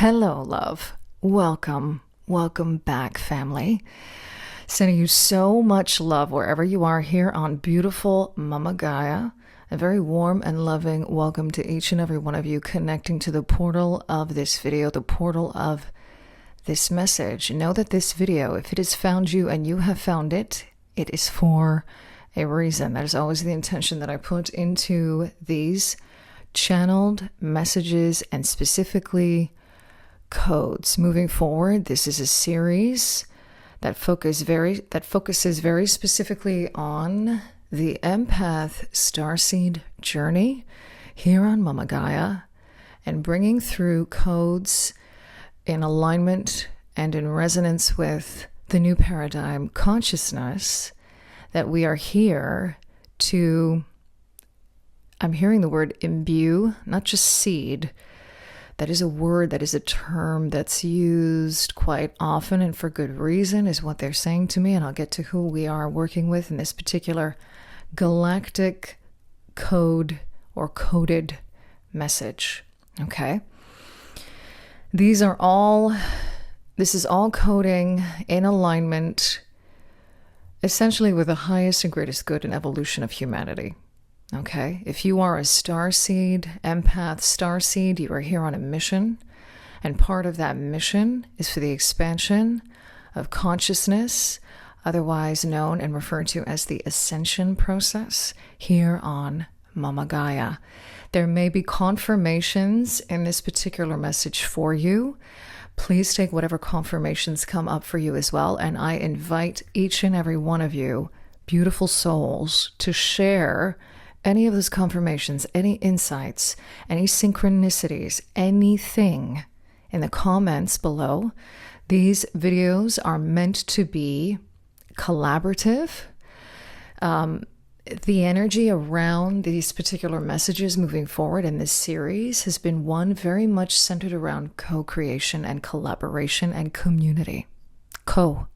Hello, love. Welcome. Welcome back, family. Sending you so much love wherever you are here on beautiful Momma Gaia. A very warm and loving welcome to each and every one of you connecting to the portal of this video, the portal of this message. Know that this video, if it has found you and you have found it, it is for a reason. That is always the intention that I put into these channeled messages and specifically codes. Moving forward, this is a series that focuses very specifically on the Empath Starseed journey here on Momma Gaia and bringing through codes in alignment and in resonance with the new paradigm consciousness that we are here to, I'm hearing the word imbue, not just seed. That is a word, that is a term that's used quite often and for good reason is what they're saying to me. And I'll get to who we are working with in this particular galactic code or coded message. Okay. This is all coding in alignment essentially with the highest and greatest good and evolution of humanity. Okay, if you are a starseed, empath starseed, you are here on a mission, and part of that mission is for the expansion of consciousness, otherwise known and referred to as the ascension process here on Momma Gaia. There may be confirmations in this particular message for you. Please take whatever confirmations come up for you as well, and I invite each and every one of you, beautiful souls, to share any of those confirmations, any insights, any synchronicities, anything in the comments below. These videos are meant to be collaborative. The energy around these particular messages moving forward in this series has been one very much centered around co-creation and collaboration and community. Co.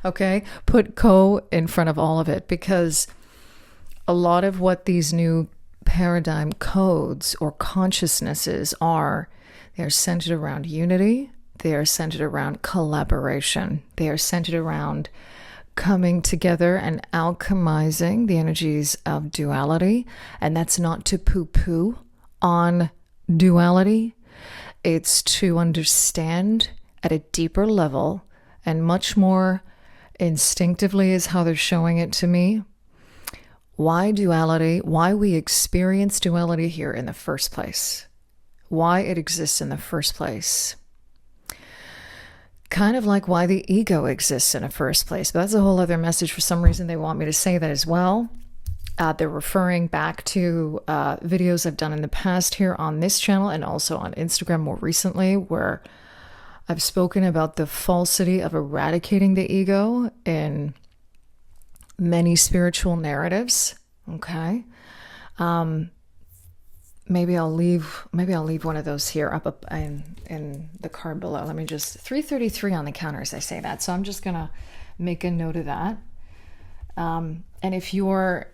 Okay, put co in front of all of it because a lot of what these new paradigm codes or consciousnesses are, they're centered around unity, they are centered around collaboration, they are centered around coming together and alchemizing the energies of duality. And that's not to poo-poo on duality. It's to understand at a deeper level and much more instinctively is how they're showing it to me. Why duality? Why we experience duality here in the first place. Why it exists in the first place. Kind of like why the ego exists in the first place. But that's a whole other message. For some reason, they want me to say that as well. They're referring back to videos I've done in the past here on this channel and also on Instagram more recently, where I've spoken about the falsity of eradicating the ego in many spiritual narratives. Okay. Maybe I'll leave one of those here up in the card below. Let me just 333 on the counter as I say that. So I'm just gonna make a note of that. And if you're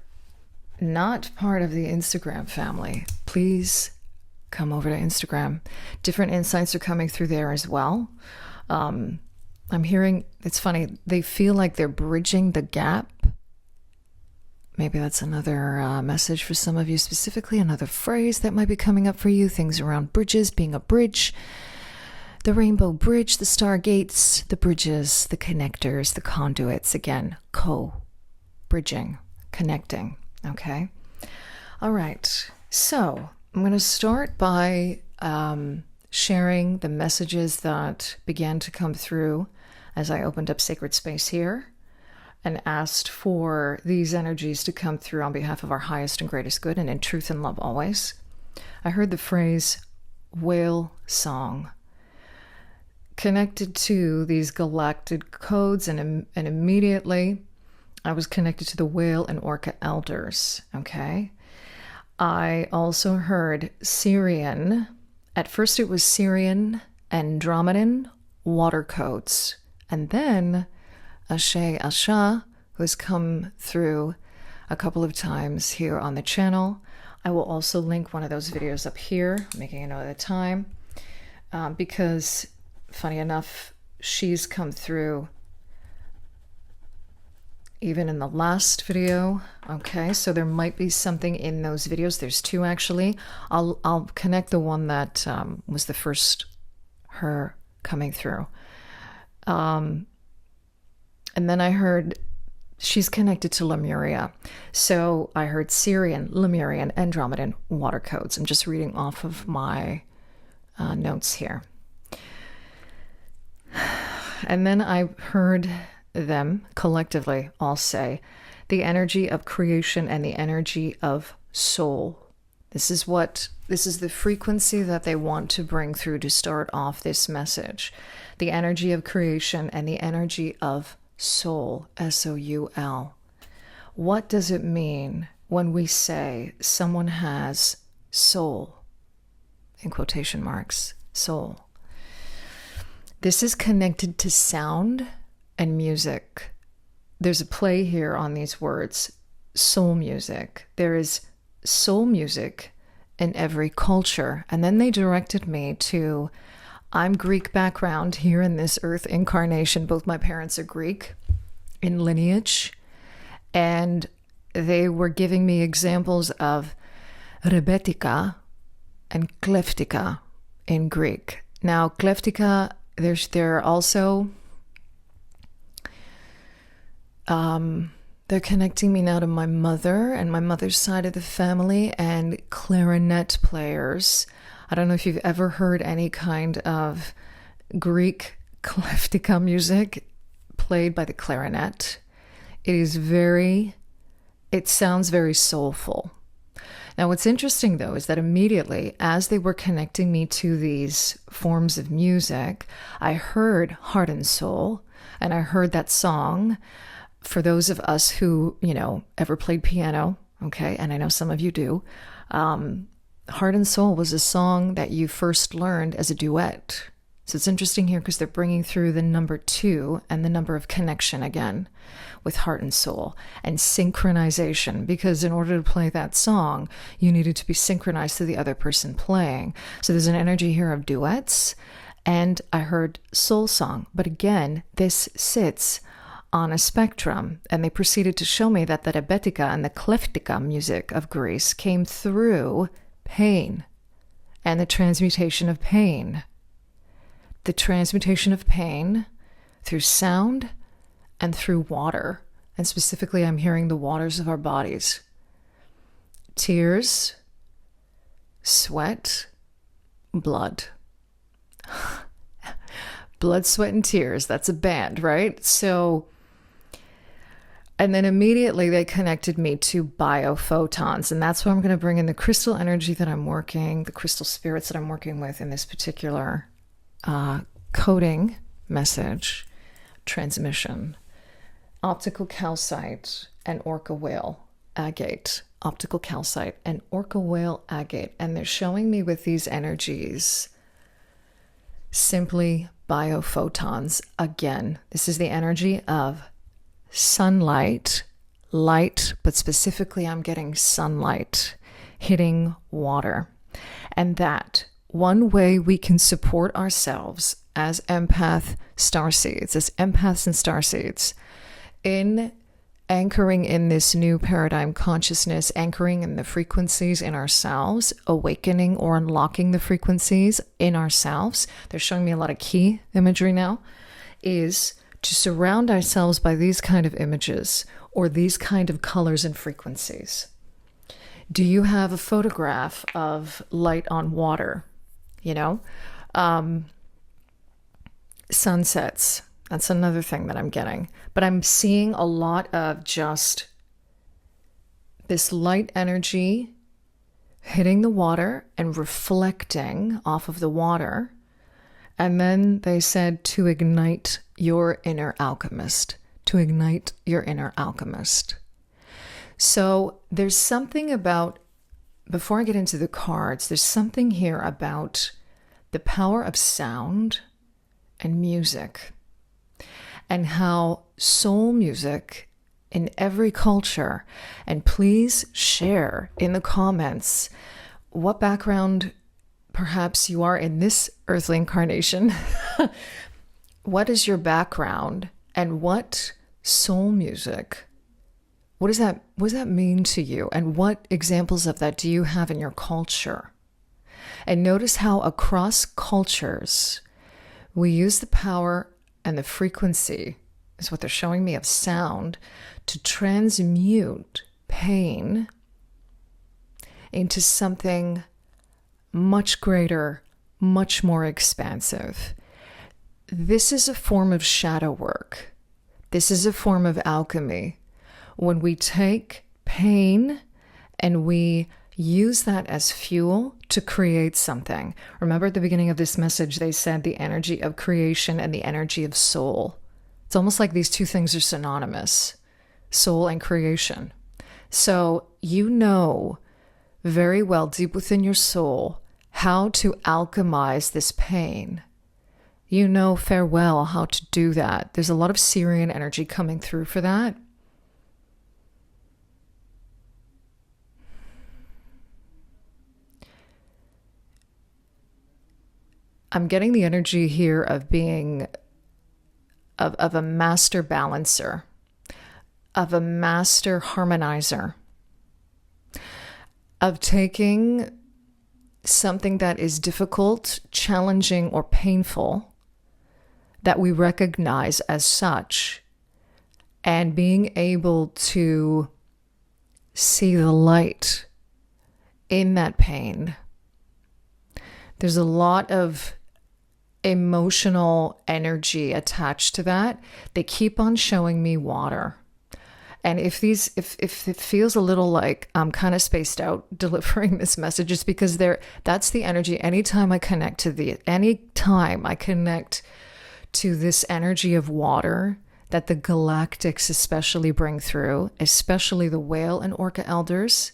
not part of the Instagram family, please come over to Instagram. Different insights are coming through there as well. I'm hearing, it's funny, they feel like they're bridging the gap. Maybe that's another message for some of you, specifically another phrase that might be coming up for you. Things around bridges, being a bridge, the rainbow bridge, the stargates, the bridges, the connectors, the conduits. Again, bridging, connecting. Okay. All right. So I'm going to start by sharing the messages that began to come through as I opened up sacred space here and asked for these energies to come through on behalf of our highest and greatest good and in truth and love always. I heard the phrase whale song connected to these galactic codes, and immediately I was connected to the whale and orca elders. Okay. I also heard Sirian. At first it was Sirian, Andromedan, water codes. And then ELSHAA, who has come through a couple of times here on the channel, I will also link one of those videos up here, making a note of the time, because funny enough, she's come through even in the last video. Okay, so there might be something in those videos. There's two actually. I'll connect the one that was the first her coming through. And then I heard she's connected to Lemuria. So I heard Sirian, Lemurian, Andromedan water codes. I'm just reading off of my notes here. And then I heard them collectively all say the energy of creation and the energy of soul. This is the frequency that they want to bring through to start off this message. The energy of creation and the energy of soul, S-O-U-L. What does it mean when we say someone has soul? In quotation marks, soul. This is connected to sound and music. There's a play here on these words, soul music. There is soul music in every culture. And then they directed me to, I'm Greek background here in this earth incarnation. Both my parents are Greek in lineage. And they were giving me examples of rebetika and kleftika in Greek. Now, kleftika, they're also... they're connecting me now to my mother and my mother's side of the family and clarinet players. I don't know if you've ever heard any kind of Greek kleftika music played by the clarinet. It sounds very soulful. Now, what's interesting, though, is that immediately as they were connecting me to these forms of music, I heard Heart and Soul, and I heard that song. For those of us who, ever played piano, okay, and I know some of you do, Heart and Soul was a song that you first learned as a duet. So it's interesting here because they're bringing through the number 2 and the number of connection again with Heart and Soul and synchronization, because in order to play that song, you needed to be synchronized to the other person playing. So there's an energy here of duets, and I heard soul song. But again, this sits on a spectrum, and they proceeded to show me that the rebetika and the kleftika music of Greece came through pain and the transmutation of pain. The transmutation of pain through sound and through water. And specifically, I'm hearing the waters of our bodies. Tears, sweat, blood. Blood, sweat, and tears. That's a band, right? So, and then immediately they connected me to biophotons. And that's where I'm going to bring in the crystal energy that I'm working, the crystal spirits that I'm working with in this particular coding message transmission. Optical calcite and orca whale agate. Optical calcite and orca whale agate. And they're showing me with these energies simply biophotons again. This is the energy of sunlight, light, but specifically I'm getting sunlight hitting water. And that one way we can support ourselves as empaths and starseeds in anchoring in this new paradigm consciousness, anchoring in the frequencies in ourselves, awakening or unlocking the frequencies in ourselves. They're showing me a lot of key imagery now, is to surround ourselves by these kind of images or these kind of colors and frequencies. Do you have a photograph of light on water? Sunsets. That's another thing that I'm getting. But I'm seeing a lot of just this light energy hitting the water and reflecting off of the water. And then they said to ignite your inner alchemist, to ignite your inner alchemist. So there's something about, before I get into the cards, there's something here about the power of sound and music, and how soul music in every culture. And please share in the comments what background perhaps you are in this earthly incarnation. What is your background, and what soul music? What does that mean to you? And what examples of that do you have in your culture? And notice how across cultures, we use the power and the frequency, is what they're showing me, of sound to transmute pain into something much greater, much more expansive. This is a form of shadow work. This is a form of alchemy. When we take pain and we use that as fuel to create something. Remember at the beginning of this message, they said the energy of creation and the energy of soul. It's almost like these two things are synonymous, soul and creation. So you know very well deep within your soul how to alchemize this pain. You know fair well how to do that. There's a lot of Sirian energy coming through for that. I'm getting the energy here of being of a master balancer, of a master harmonizer, of taking something that is difficult, challenging, or painful that we recognize as such, and being able to see the light in that pain. There's a lot of emotional energy attached to that. They keep on showing me water. And if it feels a little like I'm kind of spaced out delivering this message, it's because that's the energy. Anytime I connect to this energy of water that the Galactics especially bring through, especially the whale and orca elders,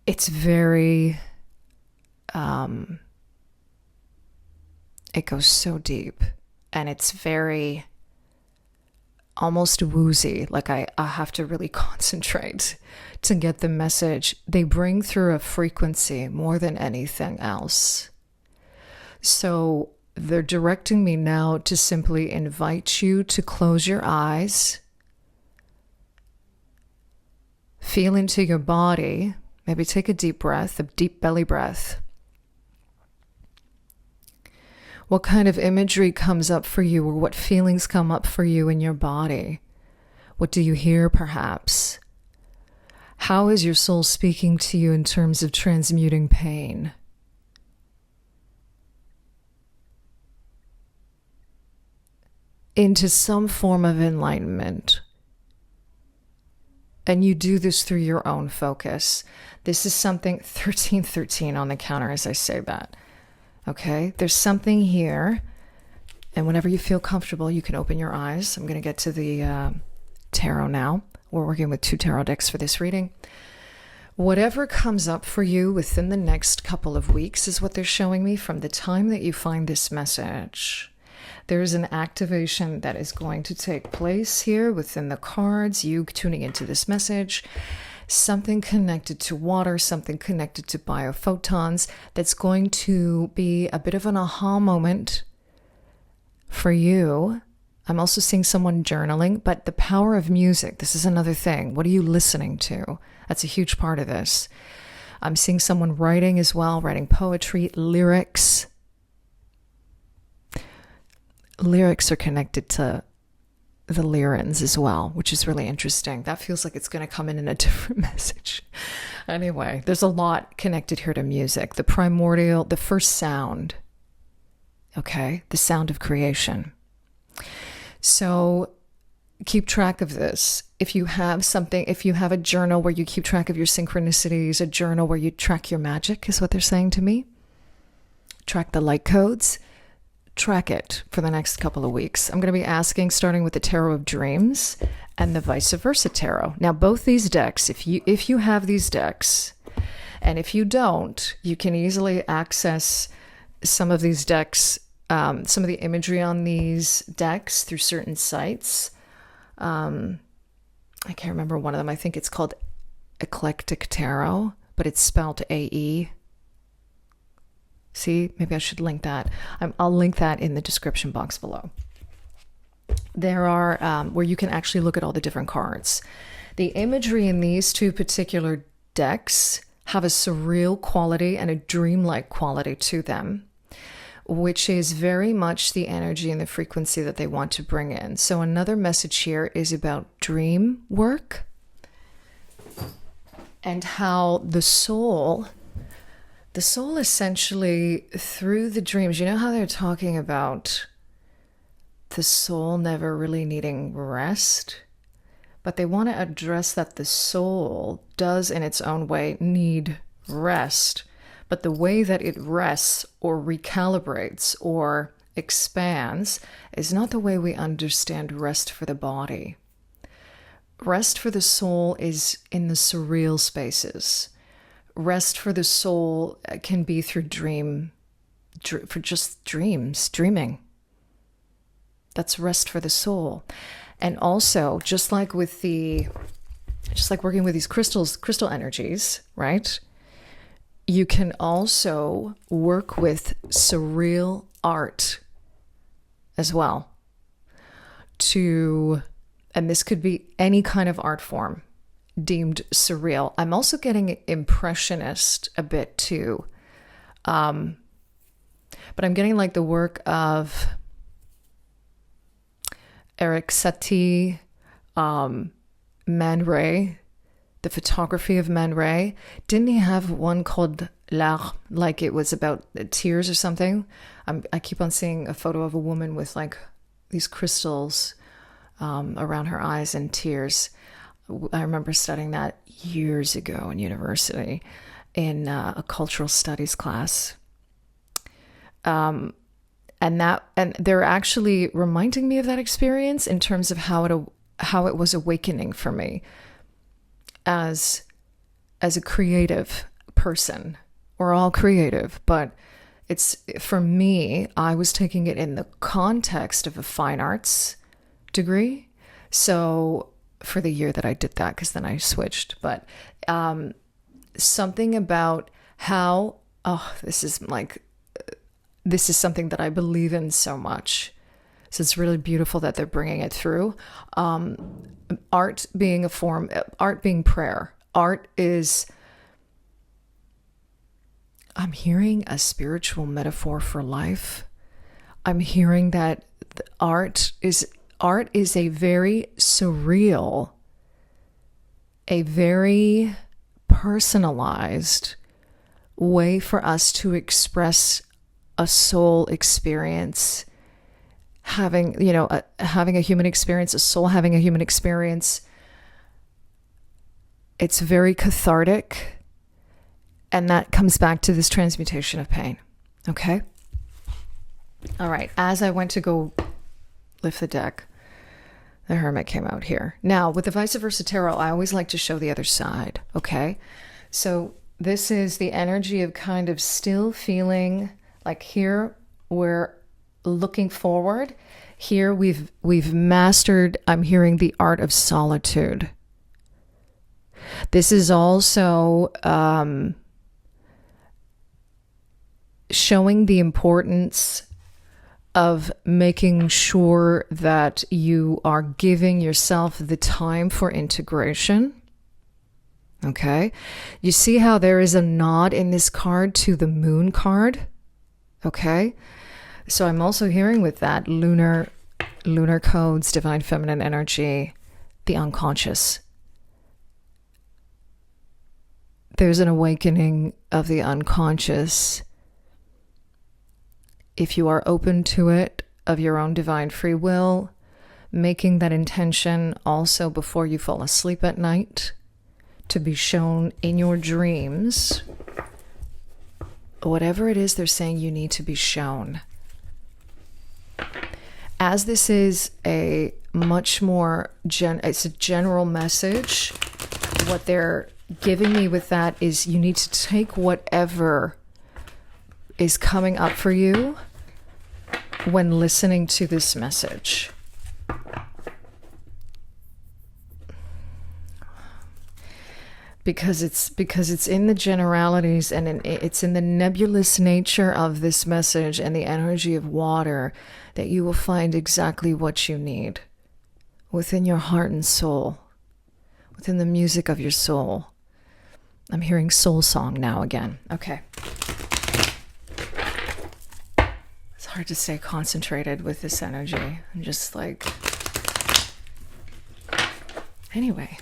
it's very it goes so deep, and it's very almost woozy. Like I have to really concentrate to get the message. They bring through a frequency more than anything else. So they're directing me now to simply invite you to close your eyes, feel into your body, maybe take a deep breath, a deep belly breath. What kind of imagery comes up for you, or what feelings come up for you in your body? What do you hear, perhaps? How is your soul speaking to you in terms of transmuting pain? Into some form of enlightenment. And you do this through your own focus. This is something 1313 on the counter as I say that. Okay, there's something here, and whenever you feel comfortable, you can open your eyes. I'm going to get to the tarot now. We're working with 2 tarot decks for this reading. Whatever comes up for you within the next couple of weeks is what they're showing me from the time that you find this message. There is an activation that is going to take place here within the cards, you tuning into this message. Something connected to water, something connected to biophotons that's going to be a bit of an aha moment for you. I'm also seeing someone journaling, but the power of music, this is another thing. What are you listening to? That's a huge part of this. I'm seeing someone writing as well, writing poetry, lyrics. Lyrics are connected to the Lemurians as well, which is really interesting. That feels like it's going to come in a different message. Anyway, there's a lot connected here to music. The primordial, the first sound. Okay, the sound of creation. So keep track of this. If you have a journal where you keep track of your synchronicities, a journal where you track your magic, is what they're saying to me. Track the light codes. Track it for the next couple of weeks. I'm going to be asking, starting with the Tarot of Dreams and the Vice Versa Tarot. Now, both these decks, if you have these decks, and if you don't, you can easily access some of these decks, some of the imagery on these decks through certain sites. I can't remember one of them. I think it's called Eclectic Tarot, but it's spelled AE. See, maybe I should link that. I'll link that in the description box below. There are, where you can actually look at all the different cards. The imagery in these two particular decks have a surreal quality and a dreamlike quality to them, which is very much the energy and the frequency that they want to bring in. So another message here is about dream work and how the soul essentially through the dreams, you know how they're talking about the soul never really needing rest? But they want to address that the soul does in its own way need rest. But the way that it rests or recalibrates or expands is not the way we understand rest for the body. Rest for the soul is in the surreal spaces. Rest for the soul can be through for just dreaming. That's rest for the soul. And also, just like working with these crystal energies, right? You can also work with surreal art as well. And this could be any kind of art form deemed surreal. I'm also getting impressionist a bit too. But I'm getting like the work of Eric Satie, Man Ray, the photography of Man Ray. Didn't he have one called L'Art, like it was about tears or something? I keep on seeing a photo of a woman with like these crystals around her eyes and tears. I remember studying that years ago in university in a cultural studies class. And they're actually reminding me of that experience in terms of how it was awakening for me as a creative person. We're all creative, but it's, for me, I was taking it in the context of a fine arts degree. So for the year that I did that, because then I switched, but something about how, this is something that I believe in so much. So it's really beautiful that they're bringing it through. Art being a form, art being prayer. Art is, I'm hearing a spiritual metaphor for life. I'm hearing that art is a very surreal, a very personalized way for us to express a soul experience, having a human experience, a soul having a human experience. It's very cathartic, and that comes back to this transmutation of pain. Okay? All right, as I went to go lift the deck, the Hermit came out here. Now, with the Vice Versa Tarot, I always like to show the other side, okay? So this is the energy of kind of still feeling. Like here, we're looking forward. Here, we've mastered, I'm hearing, the art of solitude. This is also showing the importance of making sure that you are giving yourself the time for integration. Okay? You see how there is a nod in this card to the Moon card? Okay, so I'm also hearing with that lunar codes, divine feminine energy, the unconscious. There's an awakening of the unconscious. If you are open to it, of your own divine free will, making that intention also before you fall asleep at night to be shown in your dreams. Whatever it is they're saying you need to be shown. As this is a much more, it's a general message, what they're giving me with that is you need to take whatever is coming up for you when listening to this message. because it's in the generalities, and it's in the nebulous nature of this message and the energy of water that you will find exactly what you need within your heart and soul, within the music of your soul. I'm hearing soul song now again. Okay. It's hard to stay concentrated with this energy. I'm just like, anyway.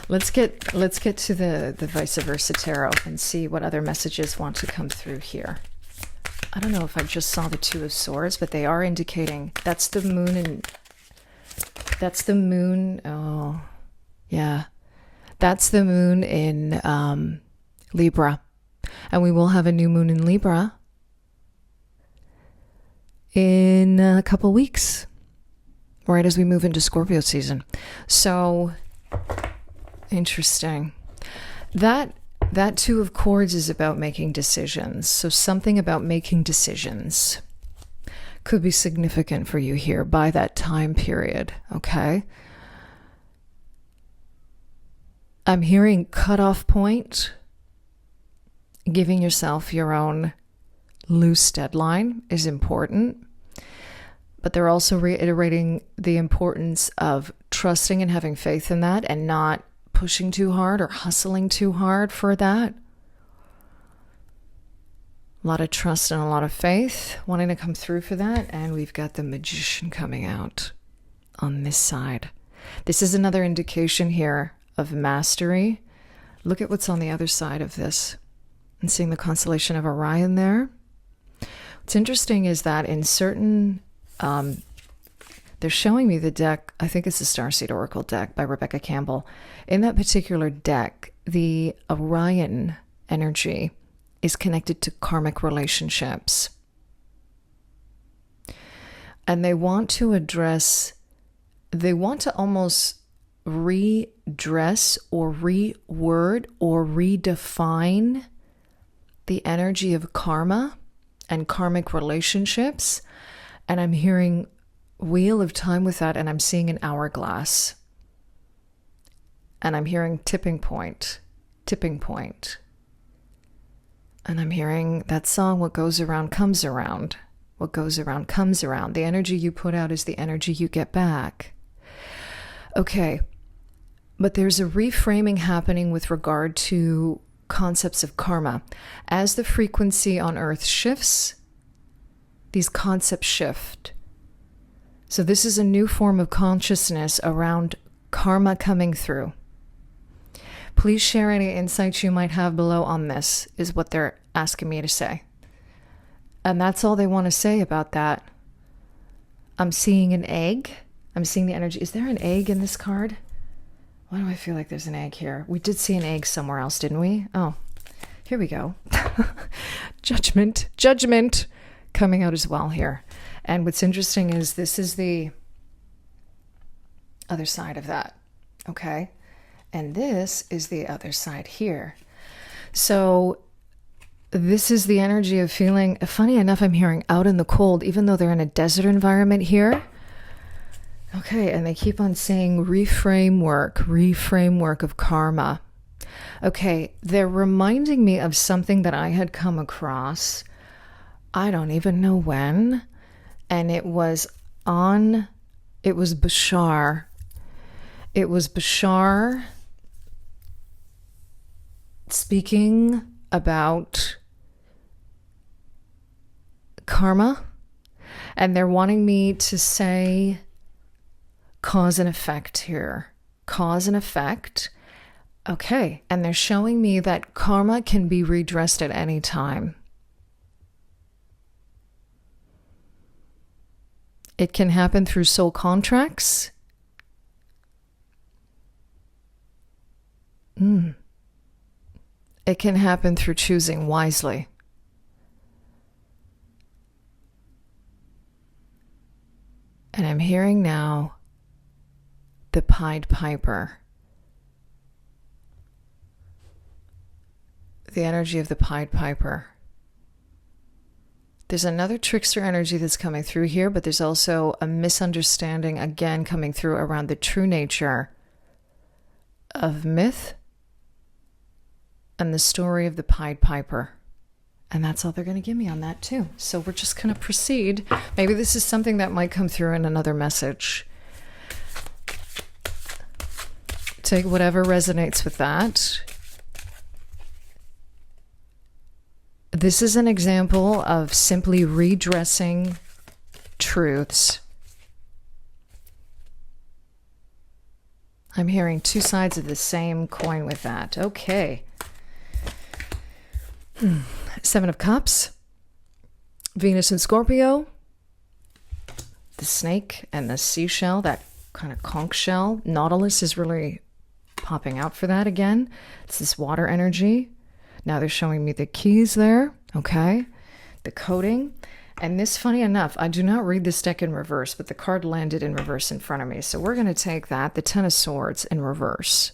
Let's get to the vice versa tarot and see what other messages want to come through here. I don't know if I just saw the Two of Swords, but they are indicating that's the moon, and that's the moon. Oh, yeah, that's the moon in Libra, and we will have a new moon in Libra in a couple weeks, right as we move into Scorpio season. So interesting. That Two of Cords is about making decisions. So something about making decisions could be significant for you here by that time period, okay? I'm hearing cutoff point. Giving yourself your own loose deadline is important. But they're also reiterating the importance of trusting and having faith in that, and not pushing too hard or hustling too hard for that. A lot of trust and a lot of faith wanting to come through for that. And we've got the Magician coming out on this side. This is another indication here of mastery. Look at what's on the other side of this. And seeing the constellation of Orion there. What's interesting is that in certain they're showing me the deck, I think it's the Starseed Oracle deck by Rebecca Campbell. In that particular deck, the Orion energy is connected to karmic relationships. And they want to almost redress or reword or redefine the energy of karma and karmic relationships. And I'm hearing Wheel of Time with that, and I'm seeing an hourglass. And I'm hearing tipping point. And I'm hearing that song, what goes around comes around. What goes around comes around. The energy you put out is the energy you get back. Okay, but there's a reframing happening with regard to concepts of karma. As the frequency on Earth shifts, these concepts shift. So this is a new form of consciousness around karma coming through. Please share any insights you might have below on this, is what they're asking me to say. And that's all they want to say about that. I'm seeing an egg. I'm seeing the energy. Is there an egg in this card? Why do I feel like there's an egg here? We did see an egg somewhere else, didn't we? Oh, here we go. Judgment coming out as well here. And what's interesting is this is the other side of that, okay? And this is the other side here. So this is the energy of feeling, funny enough, I'm hearing out in the cold, even though they're in a desert environment here. Okay, and they keep on saying reframework of karma. Okay, they're reminding me of something that I had come across, I don't even know when, and it was Bashar. It was Bashar speaking about karma, and they're wanting me to say cause and effect here. Cause and effect. Okay, and they're showing me that karma can be redressed at any time. It can happen through soul contracts. It can happen through choosing wisely. And I'm hearing now the Pied Piper. The energy of the Pied Piper. There's another trickster energy that's coming through here, but there's also a misunderstanding again coming through around the true nature of myth and the story of the Pied Piper. And that's all they're going to give me on that too. So we're just going to proceed. Maybe this is something that might come through in another message. Take whatever resonates with that. This is an example of simply redressing truths. I'm hearing two sides of the same coin with that. Okay. Seven of Cups. Venus and Scorpio. The snake and the seashell, that kind of conch shell. Nautilus is really popping out for that again. It's this water energy. Now they're showing me the keys there. Okay. The coding. And this, funny enough, I do not read this deck in reverse, but the card landed in reverse in front of me. So we're going to take that, the Ten of Swords, in reverse.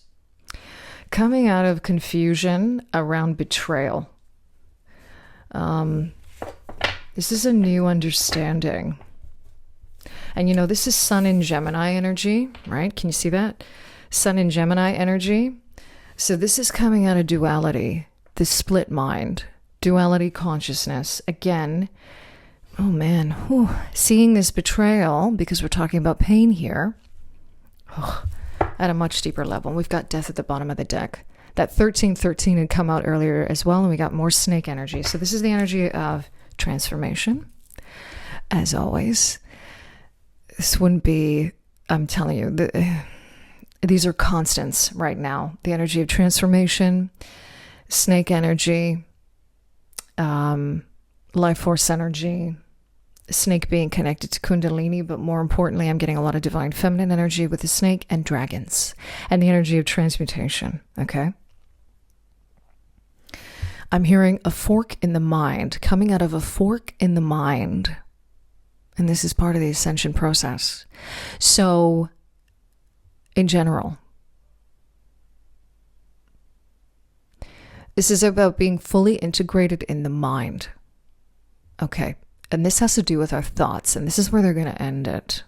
Coming out of confusion around betrayal. This is a new understanding. And you know, this is Sun in Gemini energy, right? Can you see that? Sun in Gemini energy. So this is coming out of duality, the split mind, duality consciousness. Again, oh man, whew, seeing this betrayal, because we're talking about pain here, at a much deeper level. We've got death at the bottom of the deck. That 1313 had come out earlier as well, and we got more snake energy. So this is the energy of transformation. As always, this wouldn't be, I'm telling you, these are constants right now. The energy of transformation, snake energy, life force energy, snake being connected to Kundalini, but more importantly, I'm getting a lot of divine feminine energy with the snake and dragons and the energy of transmutation. Okay. I'm hearing a fork in the mind, coming out of a fork in the mind. And this is part of the ascension process. So, in general, this is about being fully integrated in the mind. Okay. And this has to do with our thoughts, and this is where they're going to end it.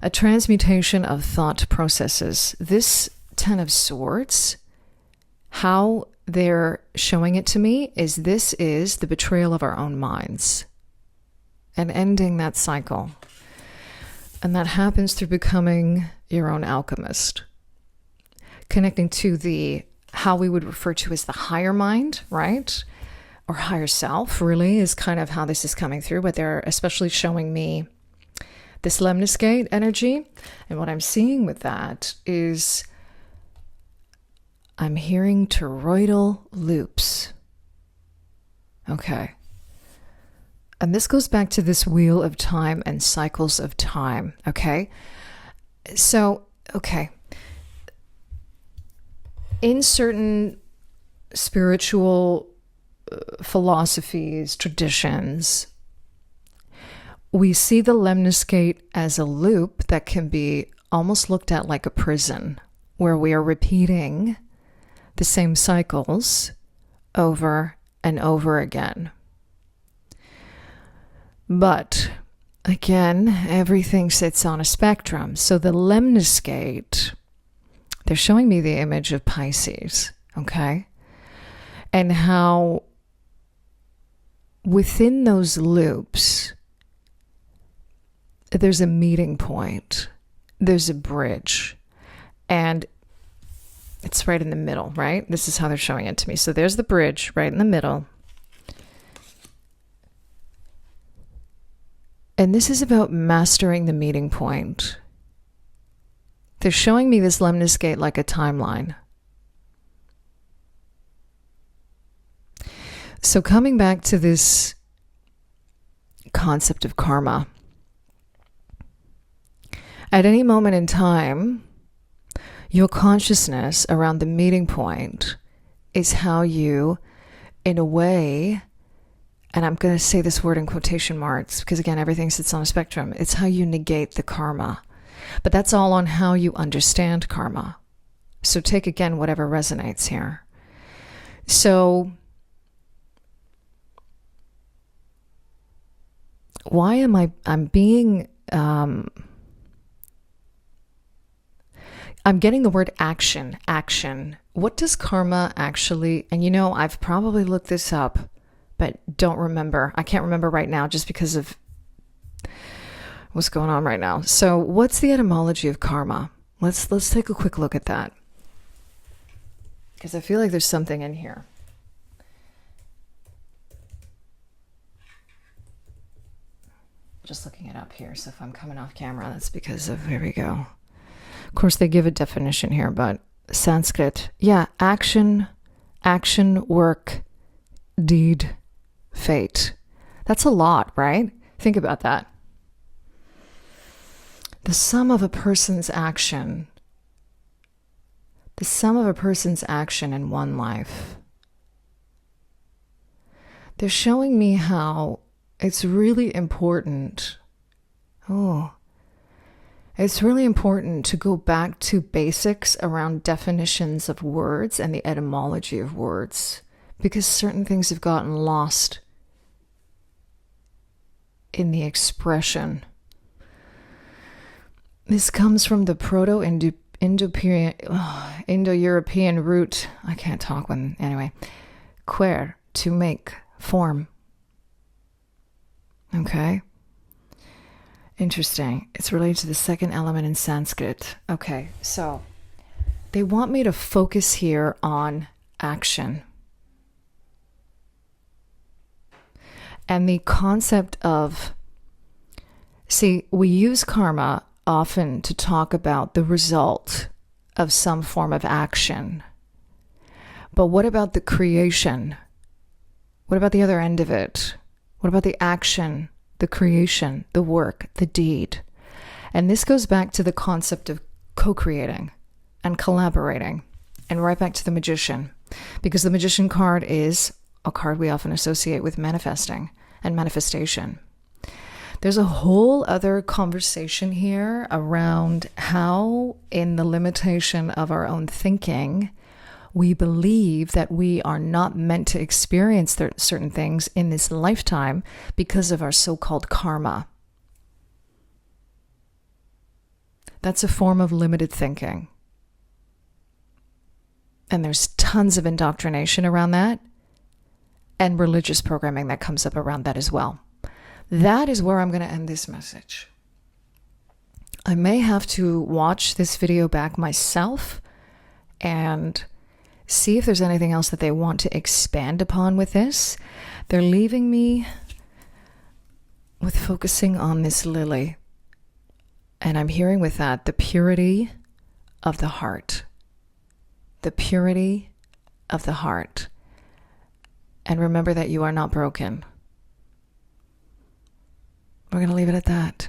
A transmutation of thought processes. This Ten of Swords, how they're showing it to me is this is the betrayal of our own minds and ending that cycle. And that happens through becoming your own alchemist. Connecting to the, how we would refer to as the higher mind, right? Or higher self, really, is kind of how this is coming through. But they're especially showing me this lemniscate energy. And what I'm seeing with that is I'm hearing toroidal loops. Okay. And this goes back to this wheel of time and cycles of time. Okay. So, okay. In certain spiritual philosophies, traditions, we see the lemniscate as a loop that can be almost looked at like a prison, where we are repeating the same cycles over and over again. But again, everything sits on a spectrum. So the lemniscate, they're showing me the image of Pisces, okay? And how within those loops, there's a meeting point, there's a bridge, and it's right in the middle, right? This is how they're showing it to me. So there's the bridge right in the middle. And this is about mastering the meeting point. They're showing me this lemniscate like a timeline. So coming back to this concept of karma, at any moment in time, your consciousness around the meeting point is how you, in a way, and I'm going to say this word in quotation marks because again, everything sits on a spectrum. It's how you negate the karma. But that's all on how you understand karma. So take again whatever resonates here. So why am I'm being, I'm getting the word action what does karma actually, and I've probably looked this up, but don't remember. I can't remember right now just because of what's going on right now. So what's the etymology of karma? Let's take a quick look at that, because I feel like there's something in here. Just looking it up here. So if I'm coming off camera, that's because of, here we go. Of course, they give a definition here, but Sanskrit, action, work, deed, fate. That's a lot, right? Think about that. The sum of a person's action in one life. They're showing me how it's really important. It's really important to go back to basics around definitions of words and the etymology of words, because certain things have gotten lost in the expression. This comes from the Indo-European root, I can't talk anyway, quer, to make, form. Okay? Interesting. It's related to the second element in Sanskrit. Okay, so they want me to focus here on action. And the concept of, we use karma often to talk about the result of some form of action. But what about the creation? What about the other end of it? What about the action, the creation, the work, the deed? And this goes back to the concept of co-creating and collaborating, and right back to the magician, because the magician card is a card we often associate with manifesting and manifestation. There's a whole other conversation here around how, in the limitation of our own thinking, we believe that we are not meant to experience certain things in this lifetime because of our so-called karma. That's a form of limited thinking. And there's tons of indoctrination around that, and religious programming that comes up around that as well. That is where I'm going to end this message. I may have to watch this video back myself and see if there's anything else that they want to expand upon with this. They're leaving me with focusing on this lily. And I'm hearing with that the purity of the heart. The purity of the heart. And remember that you are not broken. We're going to leave it at that.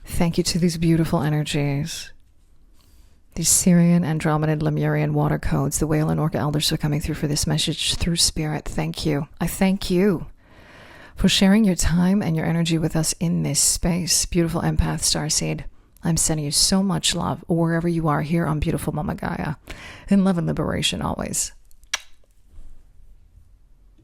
Thank you to these beautiful energies. These Sirian, Andromedan, Lemurian water codes, the whale and orca elders are coming through for this message through spirit. Thank you. I thank you for sharing your time and your energy with us in this space. Beautiful empath, Starseed. I'm sending you so much love wherever you are here on beautiful Momma Gaia. In love and liberation always.